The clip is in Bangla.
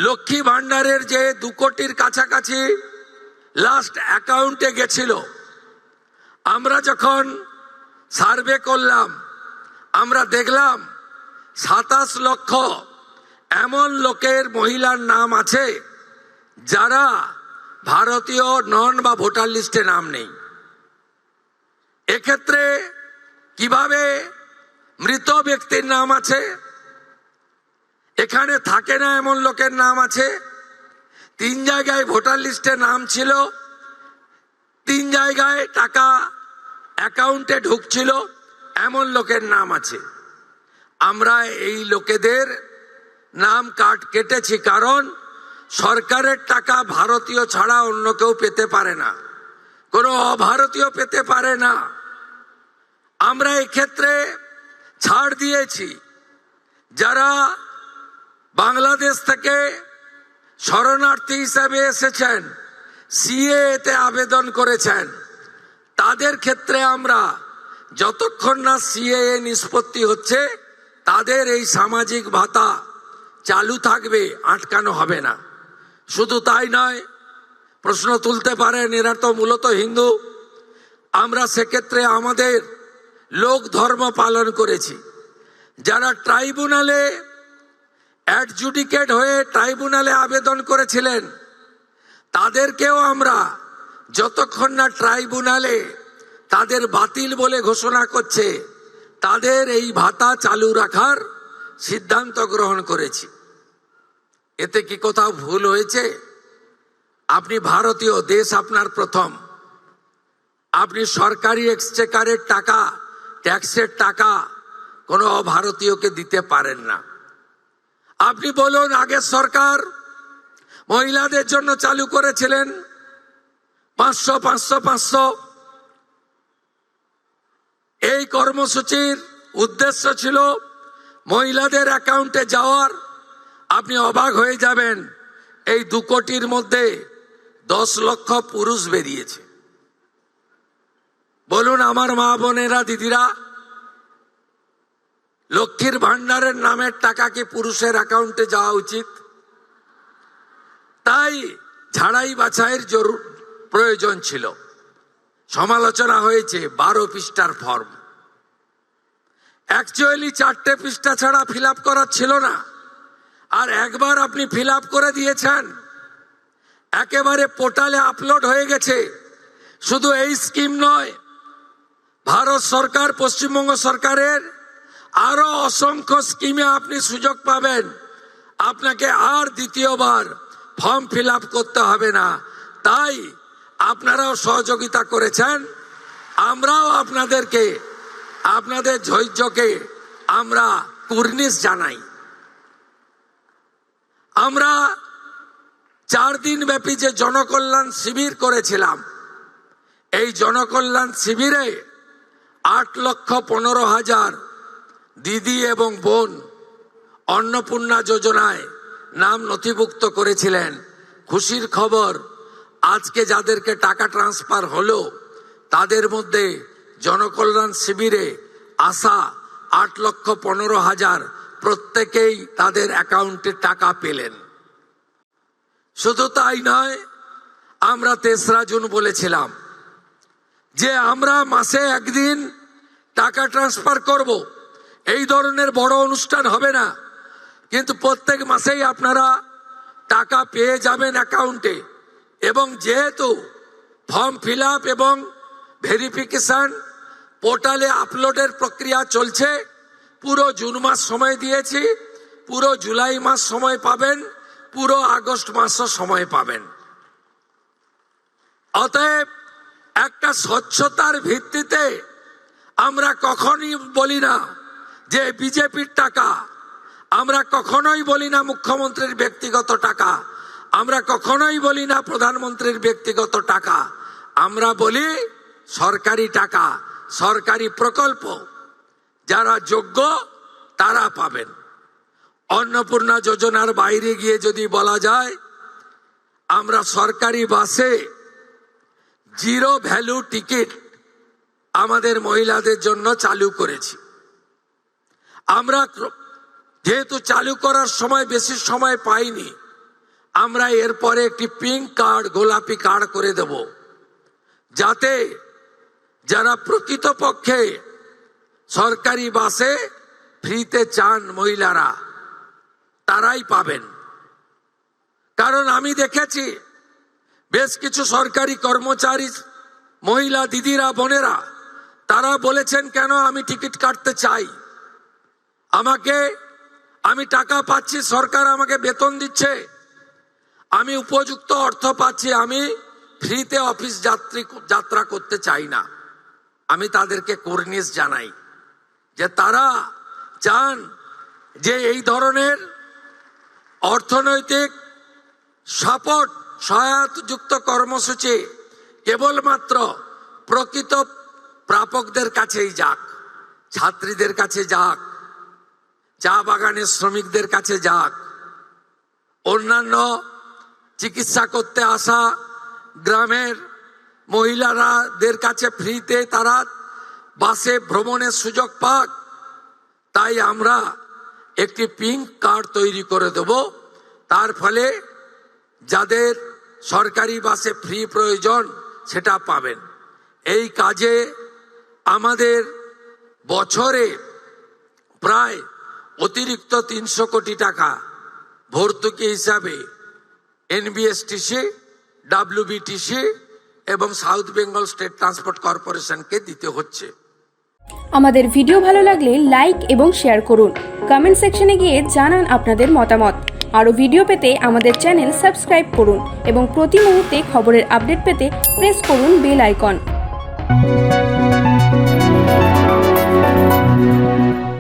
লক্ষ্মী ভান্ডারের যে 2 কোটির কাছাকাছি লাস্ট অ্যাকাউন্টে গেছিল, আমরা যখন সার্ভে করলাম আমরা দেখলাম 27 লক্ষ এমন লোকের মহিলার নাম আছে যারা ভারতীয় নন বা ভোটার লিস্টে নাম নেই। এক্ষেত্রে কিভাবে মৃত ব্যক্তির নাম আছে, এখানে থাকে না এমন লোকের নাম আছে, 3 জায়গায় ভোটার লিস্টে নাম ছিল, 3 জায়গায় টাকা অ্যাকাউন্টে ঢুকছিল এমন লোকের নাম আছে। আমরা এই লোকেদের নাম কেটেছি, কারণ সরকারের টাকা ভারতীয় ছাড়া অন্য কেউ পেতে পারে না, কোনো অভারতীয় পেতে পারে না। আমরা এক্ষেত্রে ছাড় দিয়েছি। যারা বাংলাদেশ থেকে শরণার্থী হিসাবে এসেছেন, সিএতে আবেদন করেছেন, তাদের ক্ষেত্রে আমরা যতক্ষণ না সিএ নিষ্পত্তি হচ্ছে তাদের এই সামাজিক ভাতা চালু থাকবে, আটকানো হবে না। শুধু তাই নয়, প্রশ্ন তুলতে পারেন এরা তো মূলত হিন্দু। আমরা সেক্ষেত্রে আমাদের লোক ধর্ম পালন করেছি। যারা ট্রাইব্যুনালে অ্যাডজুডিকেট হয়ে ট্রাইব্যুনালে আবেদন করেছিলেন তাদেরকেও আমরা যতক্ষণ না ট্রাইব্যুনালে তাদের বাতিল বলে ঘোষণা করছে তাদের এই ভাতা চালু রাখার সিদ্ধান্ত গ্রহণ করেছি। এতে কি কোথাও ভুল হয়েছে? আপনি ভারতীয়, দেশ আপনার প্রথম। আপনি সরকারি এক্সচেকারের টাকা, ট্যাক্সের টাকা কোনো অভারতীয়কে দিতে পারেন না। আপনি বলুন, আগের সরকার মহিলাদের জন্য চালু করেছিলেন 500 500 500। এই কর্মসূচির উদ্দেশ্য ছিল মহিলাদের অ্যাকাউন্টে যাওয়ার। আপনি অবাক হয়ে যাবেন, এই 2 কোটির মধ্যে 10 লক্ষ পুরুষ বেরিয়েছে। বলুন আমার মা বোনেরা, দিদিরা, লক্ষ্মীর ভান্ডারের নামের টাকা কি পুরুষের অ্যাকাউন্টে যাওয়া উচিত? তাই ঝাড়াই বাছাইয়ের প্রয়োজন ছিল। সমালোচনা হয়েছে 12 পৃষ্ঠার ফর্ম। অ্যাকচুয়ালি 4টে পৃষ্ঠা ছাড়া ফিল আপ করার ছিল না, আর একবার আপনি ফিল আপ করে দিয়েছেন, একেবারে পোর্টালে আপলোড হয়ে গেছে। শুধু এই স্কিম নয়, ভারত সরকার, পশ্চিমবঙ্গ সরকারের আরো অসংখ্য স্কিমে আপনি সুযোগ পাবেন। আপনাকে আর দ্বিতীয়বার ফর্ম ফিল আপ করতে হবে না। তাই আপনারাও সহযোগিতা করেছেন, আমরাও আপনাদেরকে, আপনাদের ধৈর্যকে আমরা কুর্নিশ জানাই। আমরা 4 দিন ব্যাপী যে জনকল্যাণ শিবির করেছিলাম, এই জনকল্যাণ শিবিরে 8,15,000 দিদি এবং বোন অন্নপূর্ণা যোজনায় নাম নথিভুক্ত করেছিলেন। খুশির খবর, আজকে যাদেরকে টাকা ট্রান্সফার হলো তাদের মধ্যে জনকল্যাণ শিবিরে আসা 8,15,000 প্রত্যেকেই তাদের অ্যাকাউন্টে টাকা পেলেন। শুধু তাই নয়, আমরা 3রা জুন বলেছিলাম যে আমরা মাসে একদিন টাকা ট্রান্সফার করব। এই ধরনের বড় অনুষ্ঠান হবে না, কিন্তু প্রত্যেক মাসেই আপনারা টাকা পেয়ে যাবেন অ্যাকাউন্টে। এবং যেহেতু ফর্ম ফিল আপ এবং ভেরিফিকেশন পোর্টালে আপলোডের প্রক্রিয়া চলছে, পুরো জুন মাস সময় দিয়েছি, পুরো জুলাই মাস সময় পাবেন, পুরো আগস্ট মাসও সময় পাবেন। অতএব একটা স্বচ্ছতার ভিত্তিতে আমরা কখনোই বলি না যে বিজেপির টাকা, আমরা কখনোই বলি না মুখ্যমন্ত্রীর ব্যক্তিগত টাকা, আমরা কখনোই বলি না প্রধানমন্ত্রীর ব্যক্তিগত টাকা, আমরা বলি সরকারি টাকা, সরকারি প্রকল্প যারা যোগ্য তারা পাবেন। অন্নপূর্ণা যোজনার বাইরে গিয়ে যদি বলা যায়, আমরা সরকারি বাসে 0 ভ্যালু টিকিট আমাদের মহিলাদের জন্য চালু করেছি। আমরা যেহেতু চালু করার সময় বেশি সময় পাইনি, আমরা এরপরে একটি পিঙ্ক কার্ড, গোলাপি কার্ড করে দেব, যাতে যারা প্রকৃতপক্ষে সরকারি বাসে ফ্রিতে চান মহিলারা, তারাই পাবেন। কারণ আমি দেখেছি বেশ কিছু সরকারি কর্মচারী মহিলা দিদিরা, বোনেরা, তারা বলেছেন কেন আমি টিকিট কাটতে চাই, আমি টাকা পাচ্ছি, সরকার আমাকে বেতন দিচ্ছে, আমি উপযুক্ত অর্থ পাচ্ছি, আমি ফ্রিতে অফিস যাত্রা করতে চাই না। আমি তাদেরকে কর্নিশ জানাই যে তারা চান যে এই ধরনের অর্থনৈতিক সাপোর্ট, সহায়তাযুক্ত কর্মসূচি কেবলমাত্র প্রকৃত প্রাপকদের কাছেই যাক, ছাত্রীদের কাছে যাক, চা বাগানের শ্রমিকদের কাছে যাক, অন্যান্য চিকিৎসা করতে আসা গ্রামের মহিলাদের কাছে ফ্রিতে তারা বাসে ভ্রমণের সুযোগ পাক। তাই আমরা একটি পিঙ্ক কার্ড তৈরি করে দেব, তার ফলে যাদের সরকারি বাসে ফ্রি প্রয়োজন সেটা পাবেন। এই কাজে আমাদের বছরে প্রায় অতিরিক্ত 300 কোটি টাকা ভর্তুকি হিসাবে এনবিএসটিসি, ডাব্লিউবিটিসি এবং সাউথ বেঙ্গল স্টেট ট্রান্সপোর্ট কর্পোরেশনকে দিতে হচ্ছে। আমাদের ভিডিও ভালো লাগলে লাইক এবং শেয়ার করুন। কমেন্ট সেকশনে গিয়ে জানান আপনাদের মতামত। আরও ভিডিও পেতে আমাদের চ্যানেল সাবস্ক্রাইব করুন এবং প্রতি মুহূর্তে খবরের আপডেট পেতে প্রেস করুন বেল আইকন।